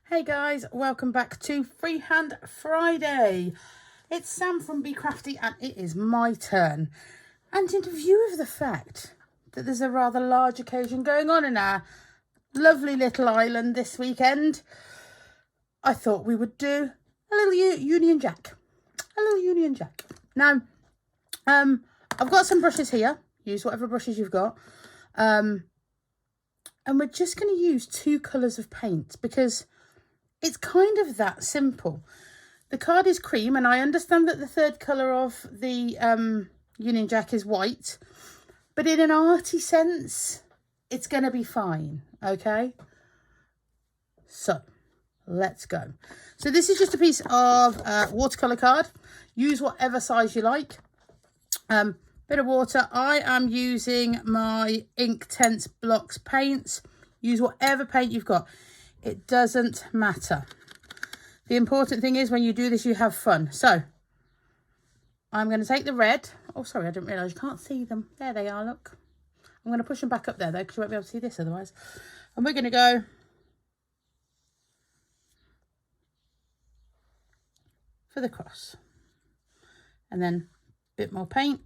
Hey guys, welcome back to Freehand Friday. It's Sam from Be Crafty and it is my turn. And in view of the fact that there's a rather large occasion going on in our lovely little island this weekend, I thought we would do a little Union Jack. Now, I've got some brushes here. Use whatever brushes you've got. And we're just going to use two colours of paint because it's kind of that simple. The card is cream, and I understand that the third colour of the Union Jack is white, but in an arty sense, it's going to be fine, okay? So, let's go. So this is just a piece of watercolour card. Use whatever size you like. Bit of water. I am using my Inktense Blocks paints. Use whatever paint you've got. It doesn't matter. The important thing is when you do this, you have fun. So I'm going to take the red. Oh, sorry, I didn't realise you can't see them. There they are, look. I'm going to push them back up there, though, because you won't be able to see this otherwise. And we're going to go for the cross. And then a bit more paint.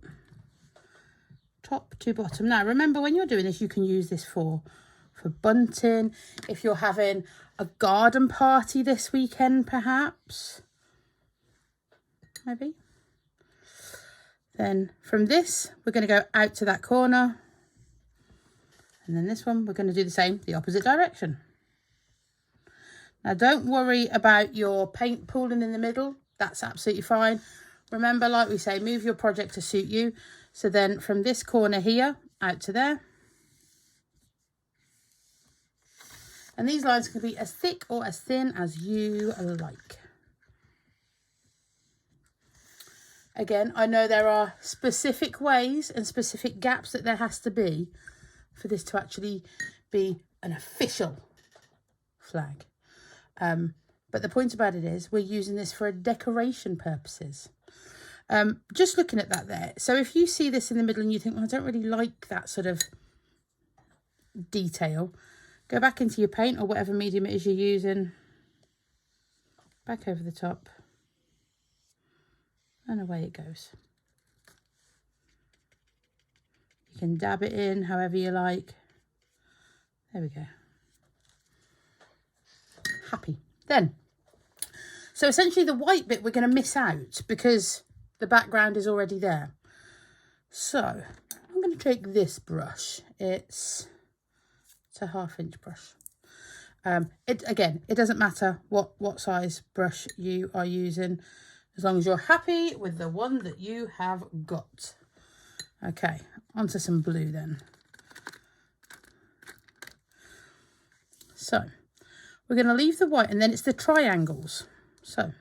Top to bottom. Now, remember, when you're doing this, you can use this for bunting, if you're having a garden party this weekend, perhaps, maybe. Then from this, we're going to go out to that corner. And then this one, we're going to do the same, the opposite direction. Now, don't worry about your paint pooling in the middle. That's absolutely fine. Remember, like we say, move your project to suit you. So then from this corner here, out to there. And these lines can be as thick or as thin as you like. Again, I know there are specific ways and specific gaps that there has to be for this to actually be an official flag. But the point about it is we're using this for decoration purposes. Just looking at that there. So if you see this in the middle and you think, well, I don't really like that sort of detail, go back into your paint or whatever medium it is you're using. Back over the top. And away it goes. You can dab it in however you like. There we go. Happy. Then, so essentially the white bit we're going to miss out because the background is already there. So, I'm going to take this brush. It's a 1/2 inch brush. It doesn't matter what size brush you are using, as long as you're happy with the one that you have got. Okay, onto some blue then. So we're going to leave the white, and then it's the triangles. So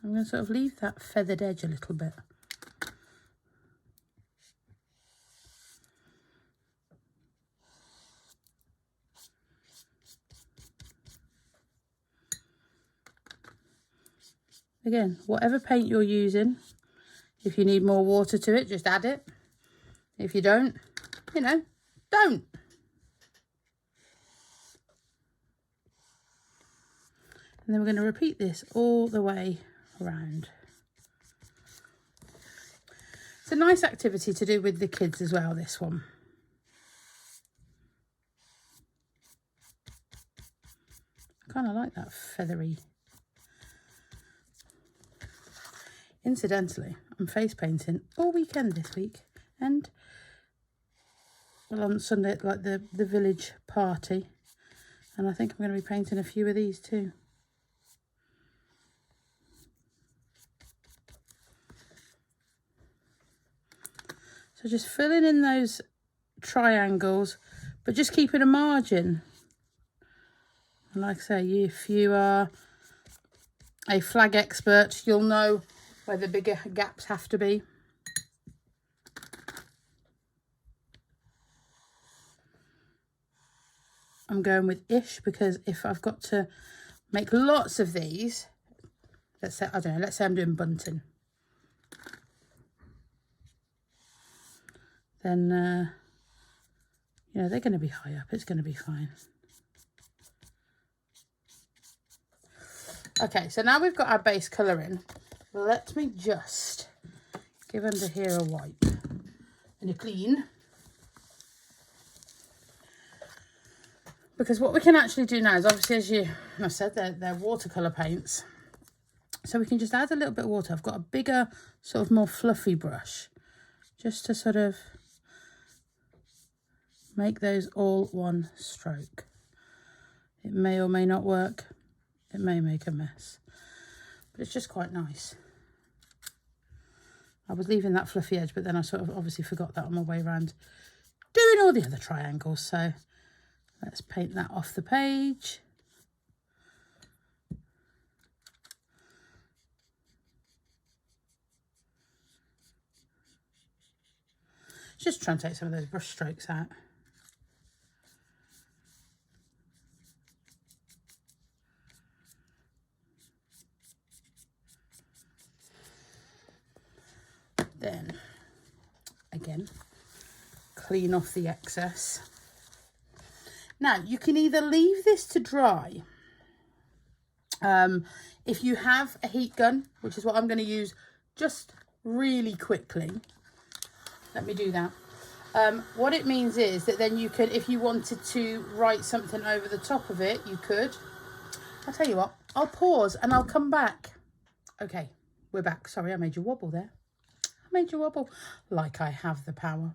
I'm going to sort of leave that feathered edge a little bit. Again, whatever paint you're using, if you need more water to it, just add it. If you don't, don't. And then we're going to repeat this all the way around. It's a nice activity to do with the kids as well, this one. I kind of like that feathery. Incidentally, I'm face painting all weekend this week, and well, on Sunday, like the village party, and I think I'm going to be painting a few of these too. So just filling in those triangles, but just keeping a margin. And like I say, if you are a flag expert, you'll know where the bigger gaps have to be. I'm going with ish because if I've got to make lots of these, let's say, I don't know, let's say I'm doing bunting. then, you know, they're going to be high up. It's going to be fine. Okay, so now we've got our base colour in. Let me just give under here a wipe and a clean. Because what we can actually do now is, obviously, as I said, they're watercolour paints. So we can just add a little bit of water. I've got a bigger, sort of more fluffy brush, just to sort of make those all one stroke. It may or may not work. It may make a mess, but it's just quite nice. I was leaving that fluffy edge, but then I sort of obviously forgot that on my way around doing all the other triangles. So let's paint that off the page. Just try and take some of those brush strokes out. Then, again, clean off the excess. Now, you can either leave this to dry. If you have a heat gun, which is what I'm going to use just really quickly. Let me do that. What it means is that then you could, if you wanted to write something over the top of it, you could. I'll tell you what, I'll pause and I'll come back. Okay, we're back. Sorry, I made you wobble there. Made you wobble like I have the power.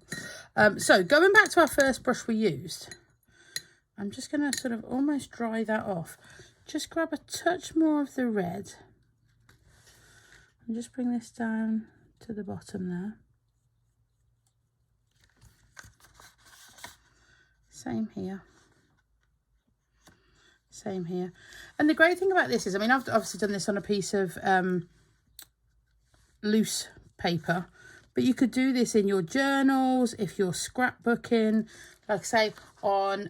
So going back to our first brush we used, I'm just going to sort of almost dry that off. Just grab a touch more of the red and just bring this down to the bottom there. Same here. Same here. And the great thing about this is, I mean, I've obviously done this on a piece of loose paper, but you could do this in your journals, if you're scrapbooking, like say on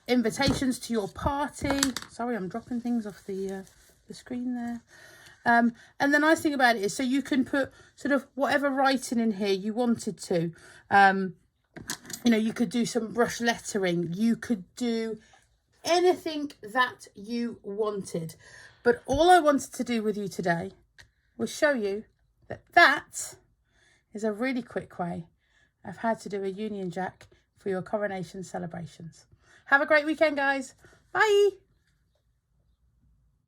invitations to your party. Sorry, I'm dropping things off the screen there. And the nice thing about it is, so you can put sort of whatever writing in here you wanted to. You know, you could do some brush lettering, you could do anything that you wanted. But all I wanted to do with you today was show you that is a really quick way of how to do a Union Jack for your coronation celebrations. Have a great weekend, guys. Bye.